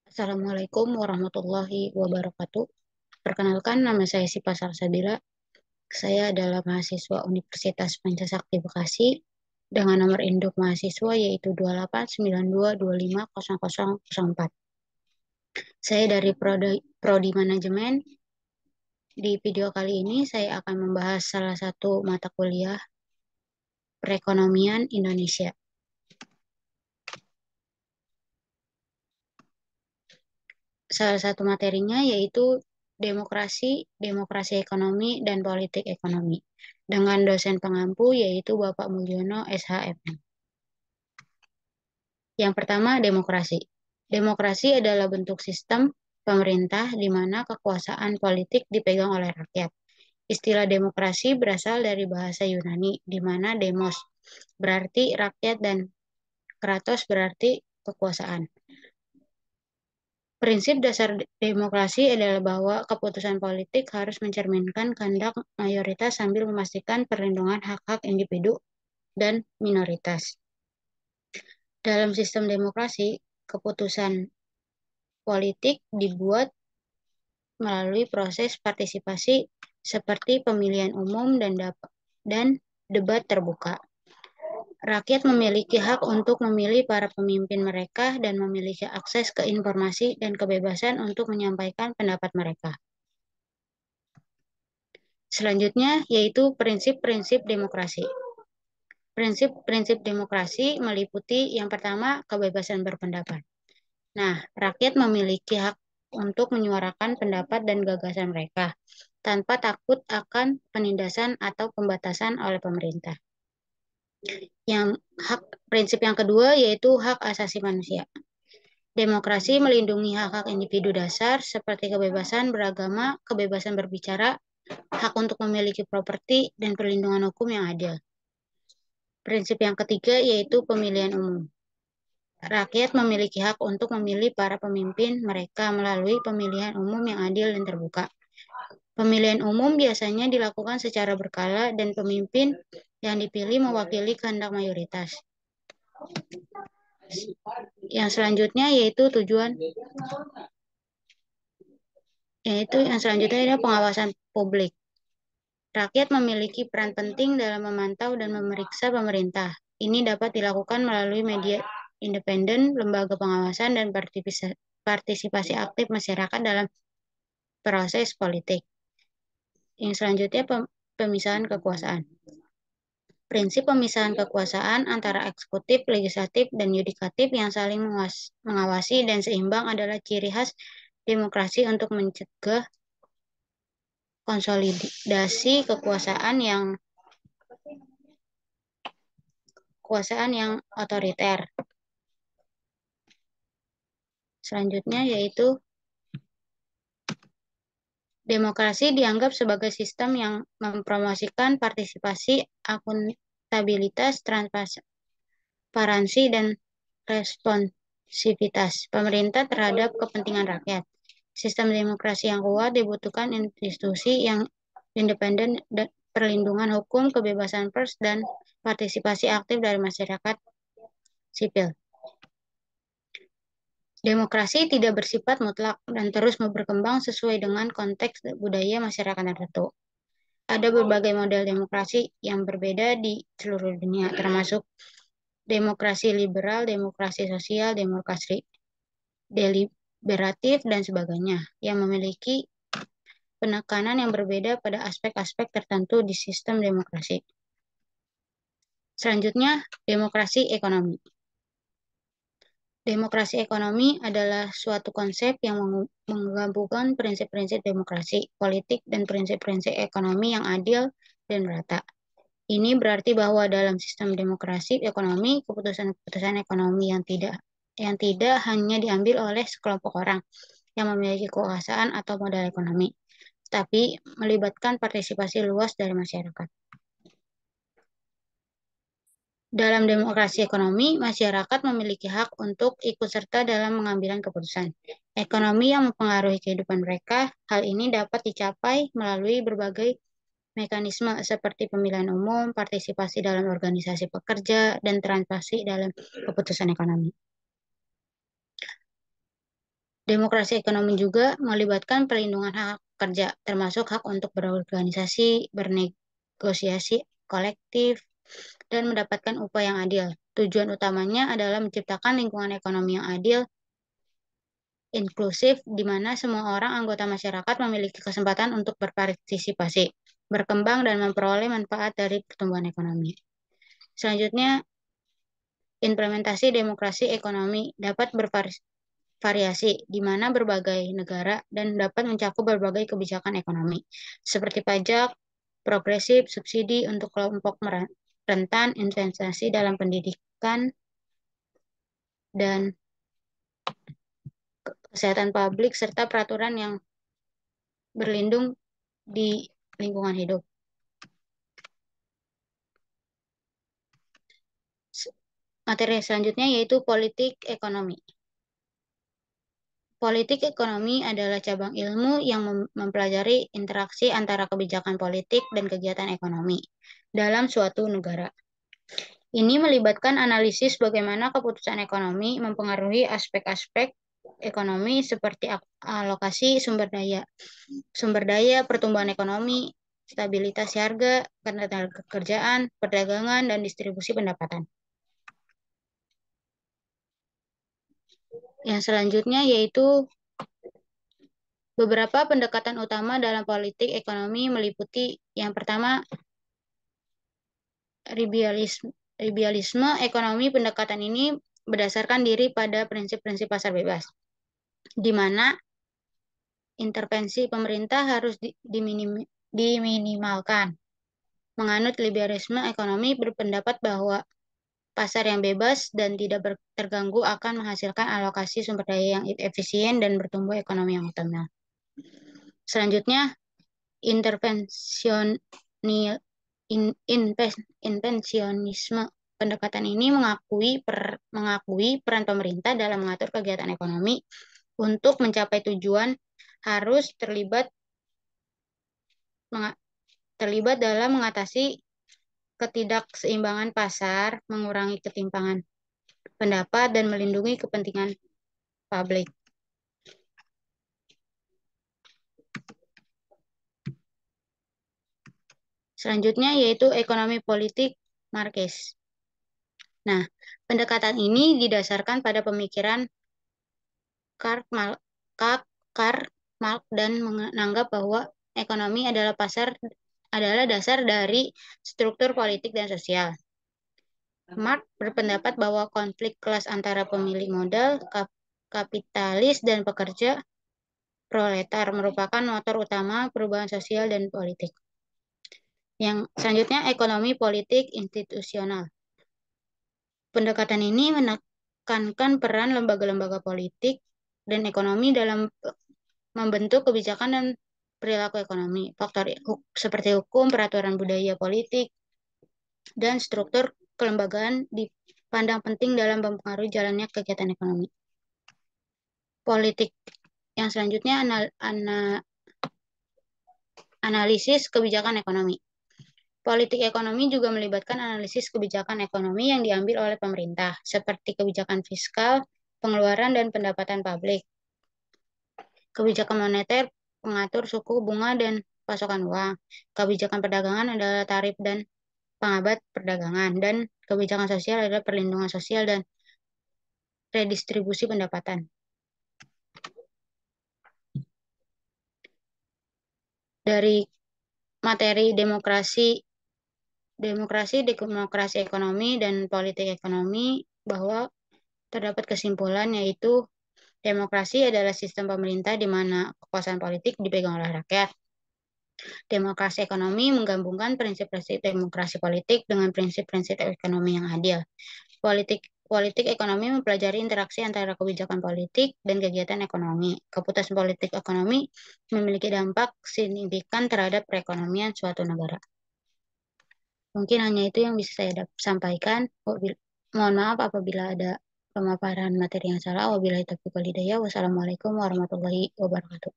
Assalamualaikum warahmatullahi wabarakatuh. Perkenalkan, nama saya Sipa Salsabila. Saya adalah mahasiswa Universitas Pancasakti Bekasi dengan nomor induk mahasiswa yaitu 2892250004. Saya dari Prodi Manajemen. Di video kali ini saya akan membahas salah satu mata kuliah perekonomian Indonesia. Salah satu materinya yaitu demokrasi, demokrasi ekonomi, dan politik ekonomi. Dengan dosen pengampu yaitu Bapak Mulyono SHMM. Yang pertama, demokrasi. Demokrasi adalah bentuk sistem pemerintah di mana kekuasaan politik dipegang oleh rakyat. Istilah demokrasi berasal dari bahasa Yunani, di mana demos berarti rakyat dan kratos berarti kekuasaan. Prinsip dasar demokrasi adalah bahwa keputusan politik harus mencerminkan kehendak mayoritas sambil memastikan perlindungan hak-hak individu dan minoritas. Dalam sistem demokrasi, keputusan politik dibuat melalui proses partisipasi seperti pemilihan umum dan debat terbuka. Rakyat memiliki hak untuk memilih para pemimpin mereka dan memiliki akses ke informasi dan kebebasan untuk menyampaikan pendapat mereka. Selanjutnya yaitu prinsip-prinsip demokrasi. Prinsip-prinsip demokrasi meliputi yang pertama kebebasan berpendapat. Nah, rakyat memiliki hak untuk menyuarakan pendapat dan gagasan mereka tanpa takut akan penindasan atau pembatasan oleh pemerintah. Prinsip yang kedua yaitu hak asasi manusia. Demokrasi melindungi hak-hak individu dasar seperti kebebasan beragama, kebebasan berbicara, hak untuk memiliki properti, dan perlindungan hukum yang adil. Prinsip yang ketiga yaitu pemilihan umum. Rakyat memiliki hak untuk memilih para pemimpin mereka melalui pemilihan umum yang adil dan terbuka. Pemilihan umum biasanya dilakukan secara berkala dan pemimpin yang dipilih mewakili kehendak mayoritas. Yang selanjutnya yaitu adalah pengawasan publik. Rakyat memiliki peran penting dalam memantau dan memeriksa pemerintah. Ini dapat dilakukan melalui media independen, lembaga pengawasan, dan partisipasi aktif masyarakat dalam proses politik. Yang selanjutnya pemisahan kekuasaan. Prinsip pemisahan kekuasaan antara eksekutif, legislatif, dan yudikatif yang saling mengawasi dan seimbang adalah ciri khas demokrasi untuk mencegah konsolidasi kekuasaan yang otoriter. Selanjutnya yaitu demokrasi dianggap sebagai sistem yang mempromosikan partisipasi, akuntabilitas, transparansi, dan responsivitas pemerintah terhadap kepentingan rakyat. Sistem demokrasi yang kuat dibutuhkan institusi yang independen, perlindungan hukum, kebebasan pers, dan partisipasi aktif dari masyarakat sipil. Demokrasi tidak bersifat mutlak dan terus berkembang sesuai dengan konteks budaya masyarakat tertentu. Ada berbagai model demokrasi yang berbeda di seluruh dunia, termasuk demokrasi liberal, demokrasi sosial, demokrasi deliberatif, dan sebagainya, yang memiliki penekanan yang berbeda pada aspek-aspek tertentu di sistem demokrasi. Selanjutnya, demokrasi ekonomi. Demokrasi ekonomi adalah suatu konsep yang menggabungkan prinsip-prinsip demokrasi, politik, dan prinsip-prinsip ekonomi yang adil dan merata. Ini berarti bahwa dalam sistem demokrasi ekonomi, keputusan-keputusan ekonomi yang tidak hanya diambil oleh sekelompok orang yang memiliki kekuasaan atau modal ekonomi, tapi melibatkan partisipasi luas dari masyarakat. Dalam demokrasi ekonomi, masyarakat memiliki hak untuk ikut serta dalam pengambilan keputusan ekonomi yang mempengaruhi kehidupan mereka. Hal ini dapat dicapai melalui berbagai mekanisme seperti pemilihan umum, partisipasi dalam organisasi pekerja, dan transparansi dalam keputusan ekonomi. Demokrasi ekonomi juga melibatkan perlindungan hak kerja, termasuk hak untuk berorganisasi, bernegosiasi kolektif, dan mendapatkan upah yang adil. Tujuan utamanya adalah menciptakan lingkungan ekonomi yang adil, inklusif, di mana semua orang anggota masyarakat memiliki kesempatan untuk berpartisipasi, berkembang, dan memperoleh manfaat dari pertumbuhan ekonomi. Selanjutnya, implementasi demokrasi ekonomi dapat bervariasi, di mana berbagai negara dan dapat mencakup berbagai kebijakan ekonomi, seperti pajak, progresif, subsidi untuk kelompok rentan, investasi dalam pendidikan, dan kesehatan publik, serta peraturan yang berlindung di lingkungan hidup. Materi selanjutnya yaitu politik ekonomi. Politik ekonomi adalah cabang ilmu yang mempelajari interaksi antara kebijakan politik dan kegiatan ekonomi dalam suatu negara. Ini melibatkan analisis bagaimana keputusan ekonomi mempengaruhi aspek-aspek ekonomi seperti alokasi sumber daya, pertumbuhan ekonomi, stabilitas harga, ketenaga kerjaan, perdagangan, dan distribusi pendapatan. Yang selanjutnya yaitu beberapa pendekatan utama dalam politik ekonomi meliputi yang pertama, liberalisme ekonomi. Pendekatan ini berdasarkan diri pada prinsip-prinsip pasar bebas, di mana intervensi pemerintah harus diminimalkan. Menganut liberalisme ekonomi berpendapat bahwa pasar yang bebas dan tidak terganggu akan menghasilkan alokasi sumber daya yang efisien dan bertumbuh ekonomi yang optimal. Selanjutnya, intervensionisme. Pendekatan ini mengakui peran pemerintah dalam mengatur kegiatan ekonomi untuk mencapai tujuan, harus terlibat dalam mengatasi ketidakseimbangan pasar, mengurangi ketimpangan pendapat, dan melindungi kepentingan publik. Selanjutnya yaitu ekonomi politik Marquez. Nah, pendekatan ini didasarkan pada pemikiran Karl Marx dan menganggap bahwa ekonomi adalah dasar dari struktur politik dan sosial. Marx berpendapat bahwa konflik kelas antara pemilik modal, kapitalis, dan pekerja proletar merupakan motor utama perubahan sosial dan politik. Yang selanjutnya, ekonomi politik institusional. Pendekatan ini menekankan peran lembaga-lembaga politik dan ekonomi dalam membentuk kebijakan dan perilaku ekonomi. Faktor seperti hukum, peraturan budaya politik, dan struktur kelembagaan dipandang penting dalam mempengaruhi jalannya kegiatan ekonomi. Politik. Yang selanjutnya, analisis kebijakan ekonomi. Politik ekonomi juga melibatkan analisis kebijakan ekonomi yang diambil oleh pemerintah, seperti kebijakan fiskal, pengeluaran, dan pendapatan publik. Kebijakan moneter mengatur suku bunga dan pasokan uang. Kebijakan perdagangan adalah tarif dan pengabat perdagangan. Dan kebijakan sosial adalah perlindungan sosial dan redistribusi pendapatan. Dari materi demokrasi ekonomi, dan politik ekonomi, bahwa terdapat kesimpulan yaitu demokrasi adalah sistem pemerintah di mana kekuasaan politik dipegang oleh rakyat. Demokrasi ekonomi menggabungkan prinsip-prinsip demokrasi politik dengan prinsip-prinsip ekonomi yang adil. Politik ekonomi mempelajari interaksi antara kebijakan politik dan kegiatan ekonomi. Keputusan politik ekonomi memiliki dampak signifikan terhadap perekonomian suatu negara. Mungkin hanya itu yang bisa saya sampaikan. Mohon maaf apabila ada pemaparan materi yang salah. Wabillahi taufiq wal hidayah. Wassalamualaikum warahmatullahi wabarakatuh.